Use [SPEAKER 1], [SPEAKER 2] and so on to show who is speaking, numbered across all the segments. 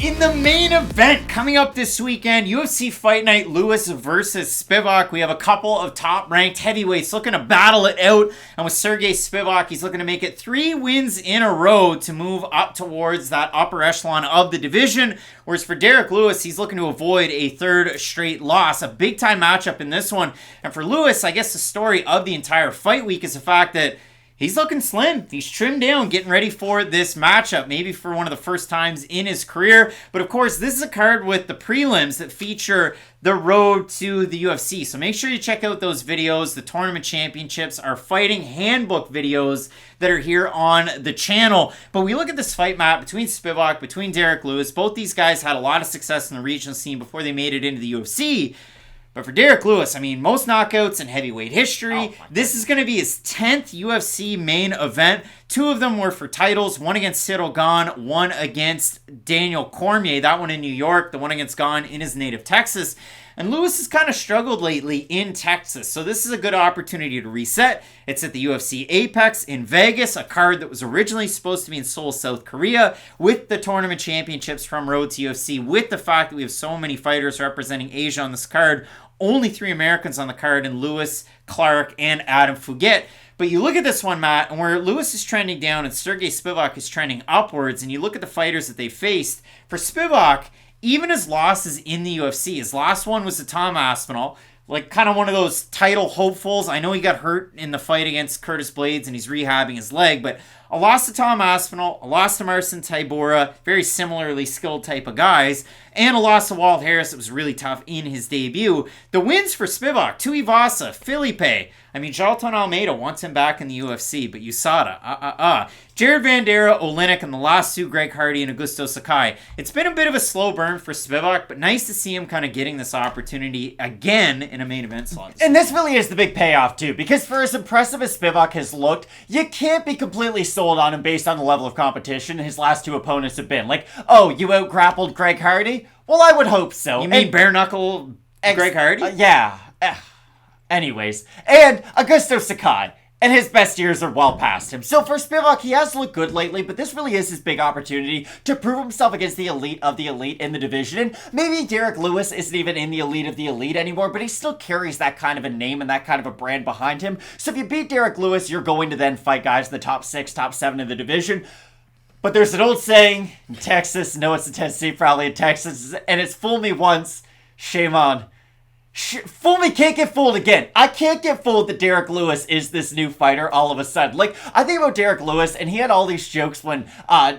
[SPEAKER 1] In the main event coming up this weekend, UFC Fight Night, Lewis versus Spivac. We have a couple of top-ranked heavyweights looking to battle it out. And with Serghei Spivac, he's looking to make it 3 wins in a row to move up towards that upper echelon of the division. Whereas for Derrick Lewis, he's looking to avoid a 3rd straight loss. A big-time matchup in this one. And for Lewis, I guess the story of the entire fight week is the fact that he's looking slim. He's trimmed down, getting ready for this matchup, maybe for one of the first times in his career. But of course, this is a card with the prelims that feature the road to the UFC. So make sure you check out those videos. The tournament championships are fighting handbook videos that are here on the channel. But we look at this fight map between Spivac, between Derrick Lewis. Both these guys had a lot of success in the regional scene before they made it into the UFC. But for Derrick Lewis, I mean, most knockouts in heavyweight history. This is going to be his 10th UFC main event. 2 of them were for titles. One against Cyril Gane, one against Daniel Cormier. That one in New York, the one against Gane in his native Texas. And Lewis has kind of struggled lately in Texas. So this is a good opportunity to reset. It's at the UFC Apex in Vegas, a card that was originally supposed to be in Seoul, South Korea, with the tournament championships from Road to UFC, with the fact that we have so many fighters representing Asia on this card. Only 3 Americans on the card in Lewis, Clark, and Adam Fugitt. But you look at this one, Matt, and where Lewis is trending down and Serghei Spivac is trending upwards, and you look at the fighters that they faced. For Spivac, even his losses in the UFC, his last one was to Tom Aspinall, like kind of one of those title hopefuls. I know he got hurt in the fight against Curtis Blades and he's rehabbing his leg, but a loss to Tom Aspinall, a loss to Marcin Tybura, very similarly skilled type of guys, and a loss to Walt Harris that was really tough in his debut. The wins for Spivac, Tuivasa, Felipe. I mean, Jalton Almeida wants him back in the UFC, but USADA, Jared Vanderaa, Oleinik, and the last 2, Greg Hardy and Augusto Sakai. It's been a bit of a slow burn for Spivac, but nice to see him kind of getting this opportunity again in a main event slot.
[SPEAKER 2] And this really is the big payoff, too, because for as impressive as Spivac has looked, you can't be completely sold on him based on the level of competition his last 2 opponents have been. Like, oh, you out-grappled Greg Hardy? Well, I would hope so.
[SPEAKER 1] You mean bare-knuckle Greg Hardy?
[SPEAKER 2] Yeah. Anyways, and Augusto Sakai, and his best years are well past him. So for Spivac, he has looked good lately, but this really is his big opportunity to prove himself against the elite of the elite in the division. And maybe Derrick Lewis isn't even in the elite of the elite anymore, but he still carries that kind of a name and that kind of a brand behind him. So if you beat Derrick Lewis, you're going to then fight guys in the top 6, top 7 of the division. But there's an old saying in Texas, no, it's in Tennessee, probably in Texas, and it's fool me once, shame on. Fool me, can't get fooled again. I can't get fooled that Derrick Lewis is this new fighter all of a sudden. Like, I think about Derrick Lewis, and he had all these jokes when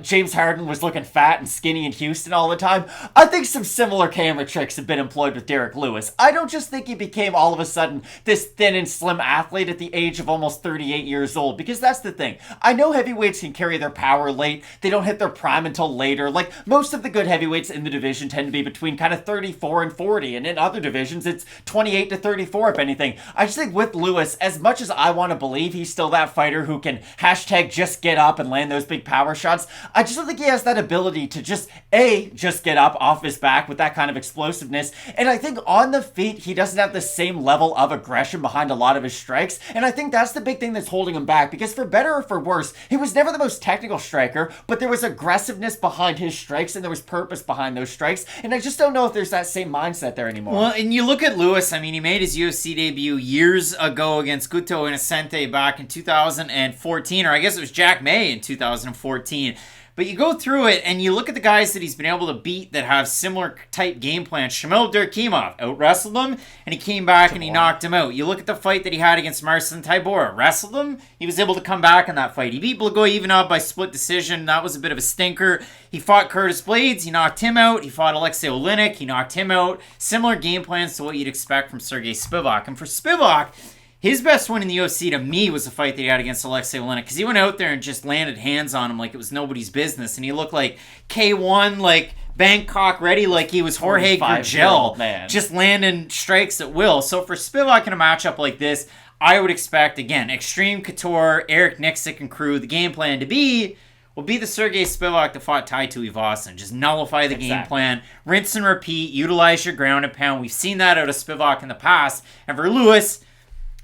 [SPEAKER 2] James Harden was looking fat and skinny in Houston all the time. I think some similar camera tricks have been employed with Derrick Lewis. I don't just think he became all of a sudden this thin and slim athlete at the age of almost 38 years old, because that's the thing. I know heavyweights can carry their power late. They don't hit their prime until later. Like, most of the good heavyweights in the division tend to be between kind of 34 and 40, and in other divisions, it's 28 to 34, if anything. I just think with Lewis, as much as I want to believe he's still that fighter who can hashtag just get up and land those big power shots, I just don't think he has that ability to just get up off his back with that kind of explosiveness. And I think on the feet, he doesn't have the same level of aggression behind a lot of his strikes. And I think that's the big thing that's holding him back, because for better or for worse, he was never the most technical striker, but there was aggressiveness behind his strikes and there was purpose behind those strikes. And I just don't know if there's that same mindset there anymore.
[SPEAKER 1] Well, and you look at Lewis, I mean, he made his UFC debut years ago against Guto Innocente back in 2014, or I guess it was Jack May in 2014. But you go through it and you look at the guys that he's been able to beat that have similar type game plans. Shamil Durkimov out-wrestled him, and he came back and he knocked him out. You look at the fight that he had against Marcin Tybura. Wrestled him, he was able to come back in that fight. He beat Blagoy by split decision. That was a bit of a stinker. He fought Curtis Blades, he knocked him out. He fought Alexei Oleinik, he knocked him out. Similar game plans to what you'd expect from Serghei Spivac. And for Spivac, his best win in the UFC to me was the fight that he had against Alexei Oleinik, because he went out there and just landed hands on him like it was nobody's business, and he looked like K1, like Bangkok ready, like he was Jorge Gurgel, just landing strikes at will. So for Spivac in a matchup like this, I would expect, again, Extreme Couture, Eric Nixick and crew, the game plan to be will be the Serghei Spivac that fought Tai Tuivasa and just nullify the game plan, rinse and repeat, utilize your ground and pound. We've seen that out of Spivac in the past. And for Lewis,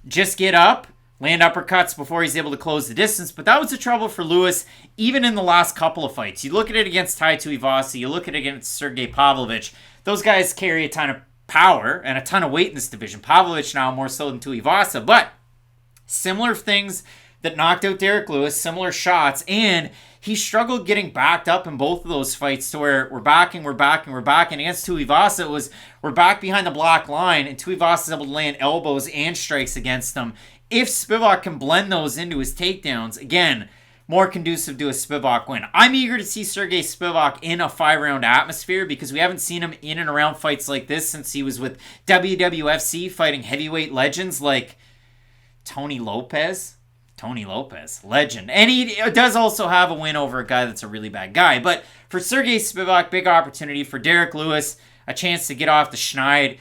[SPEAKER 1] just get up, land uppercuts before he's able to close the distance. But that was the trouble for Lewis, even in the last couple of fights. You look at it against Tai Tuivasa, you look at it against Sergey Pavlovich. Those guys carry a ton of power and a ton of weight in this division. Pavlovich now more so than Tuivasa, but similar things that knocked out Derrick Lewis, similar shots, and he struggled getting backed up in both of those fights to where we're backing. And against Tuivasa, it was we're back behind the black line, and Tuivasa's able to land elbows and strikes against them. If Spvac can blend those into his takedowns, again, more conducive to a Spvac win. I'm eager to see Serghei Spivac in a 5-round atmosphere because we haven't seen him in and around fights like this since he was with WWFC fighting heavyweight legends like Tony Lopez, legend. And he does also have a win over a guy that's a really bad guy. But for Serghei Spivac, big opportunity. For Derrick Lewis, a chance to get off the schneid.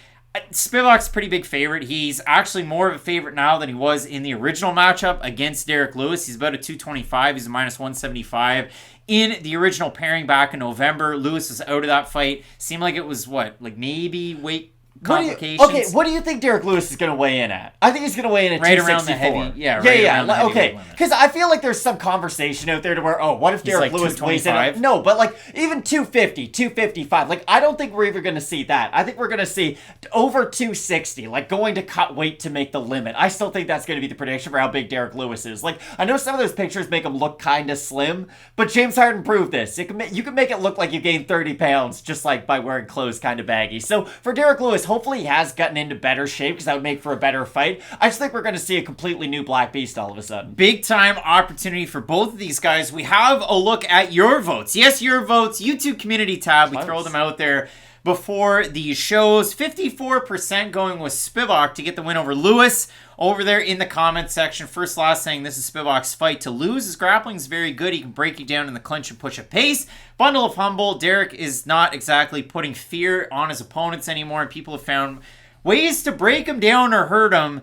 [SPEAKER 1] Spivac's a pretty big favorite. He's actually more of a favorite now than he was in the original matchup against Derrick Lewis. He's about a 225. He's a minus 175. In the original pairing back in November, Lewis was out of that fight. Seemed like it was, maybe weight complications.
[SPEAKER 2] What do you think Derrick Lewis is going to weigh in at? I think he's going to weigh in at
[SPEAKER 1] right
[SPEAKER 2] 264.
[SPEAKER 1] Around the heavy, around the heavy limit.
[SPEAKER 2] Because I feel like there's some conversation out there to where, what if Derrick Lewis weighs in at... No, but even 250, 255. I don't think we're even going to see that. I think we're going to see over 260, going to cut weight to make the limit. I still think that's going to be the prediction for how big Derrick Lewis is. I know some of those pictures make him look kind of slim, but James Harden proved this. You can make it look like you gained 30 pounds just by wearing clothes kind of baggy. So for Derrick Lewis, hopefully he has gotten into better shape because that would make for a better fight. I just think we're going to see a completely new Black Beast all of a sudden.
[SPEAKER 1] Big time opportunity for both of these guys. We have a look at your votes. Yes, your votes. YouTube community tab. We throw them out there before these shows. 54% going with Spvac to get the win over Lewis. Over there in the comment section, first last saying this is Spivac's fight to lose. His grappling is very good. He can break you down in the clinch and push at pace. Bundle of humble. Derrick is not exactly putting fear on his opponents anymore, and people have found ways to break him down or hurt him.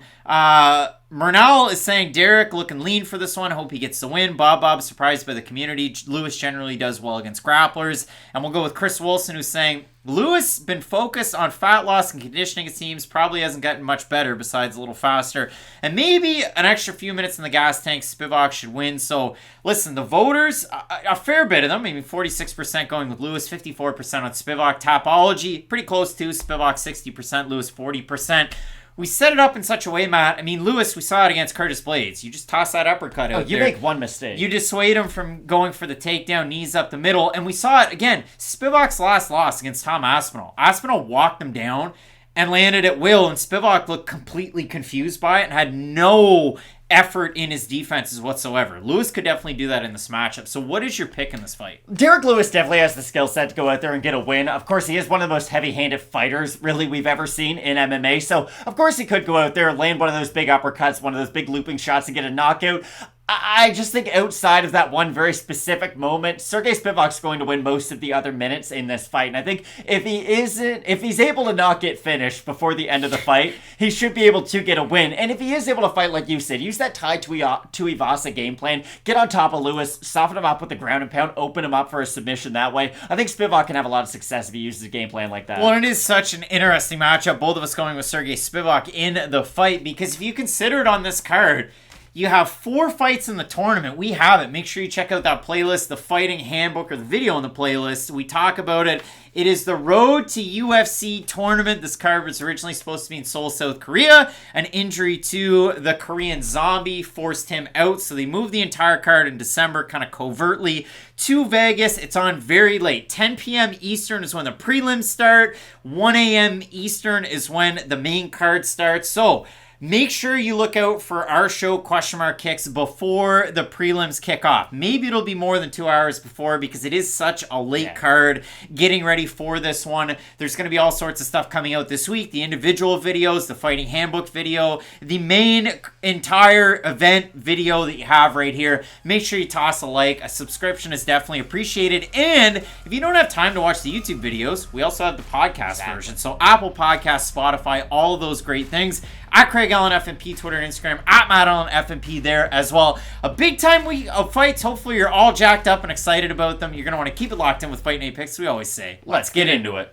[SPEAKER 1] Murnau is saying Derrick looking lean for this one. Hope he gets the win. Bob surprised by the community. Lewis generally does well against grapplers. And we'll go with Chris Wilson, who's saying Lewis been focused on fat loss and conditioning, it seems. Probably hasn't gotten much better besides a little faster. And maybe an extra few minutes in the gas tank, Spvac should win. So listen, the voters, a fair bit of them, 46% going with Lewis, 54% on Spvac. Tapology, pretty close to Spvac, 60%, Lewis 40%. We set it up in such a way, Matt. Lewis, we saw it against Curtis Blades. You just toss that uppercut out there.
[SPEAKER 2] You make one mistake.
[SPEAKER 1] You dissuade him from going for the takedown, knees up the middle. And we saw it, again, Spivac's last loss against Tom Aspinall. Aspinall walked him down and landed at will, and Spvac looked completely confused by it and had no effort in his defenses whatsoever. Lewis could definitely do that in this matchup. So what is your pick in this fight?
[SPEAKER 2] Derrick Lewis definitely has the skill set to go out there and get a win. Of course, he is one of the most heavy-handed fighters really we've ever seen in MMA. So, of course, he could go out there and land one of those big uppercuts, one of those big looping shots and get a knockout. I just think outside of that one very specific moment, Serghei Spivac's going to win most of the other minutes in this fight. And I think if he's able to not get finished before the end of the fight, he should be able to get a win. And if he is able to fight, like you said, use that Tai Tuivasa game plan, get on top of Lewis, soften him up with the ground and pound, open him up for a submission that way. I think Spvac can have a lot of success if he uses a game plan like that.
[SPEAKER 1] Well, it is such an interesting matchup. Both of us going with Serghei Spivac in the fight, because if you consider it on this card, you have 4 fights in the tournament. We have it. Make sure you check out that playlist, the fighting handbook, or the video in the playlist. We talk about it. It is the Road to UFC tournament. This card was originally supposed to be in Seoul, South Korea. An injury to the Korean Zombie forced him out, so they moved the entire card in December, kind of covertly, to Vegas. It's on very late. 10 p.m. Eastern is when the prelims start. 1 a.m. Eastern is when the main card starts. So make sure you look out for our show, Question Mark Kicks, before the prelims kick off. Maybe it'll be more than 2 hours before, because it is such a late card getting ready for this one. There's going to be all sorts of stuff coming out this week. The individual videos, the fighting handbook video, the main entire event video that you have right here. Make sure you toss a like. A subscription is definitely appreciated. And if you don't have time to watch the YouTube videos, we also have the podcast version. So Apple Podcasts, Spotify, all of those great things. At Craig Allen FMP, Twitter and Instagram. At Matt Allen FMP there as well. A big time week of fights. Hopefully you're all jacked up and excited about them. You're going to want to keep it locked in with Fight Night Picks. We always say, let's get into it.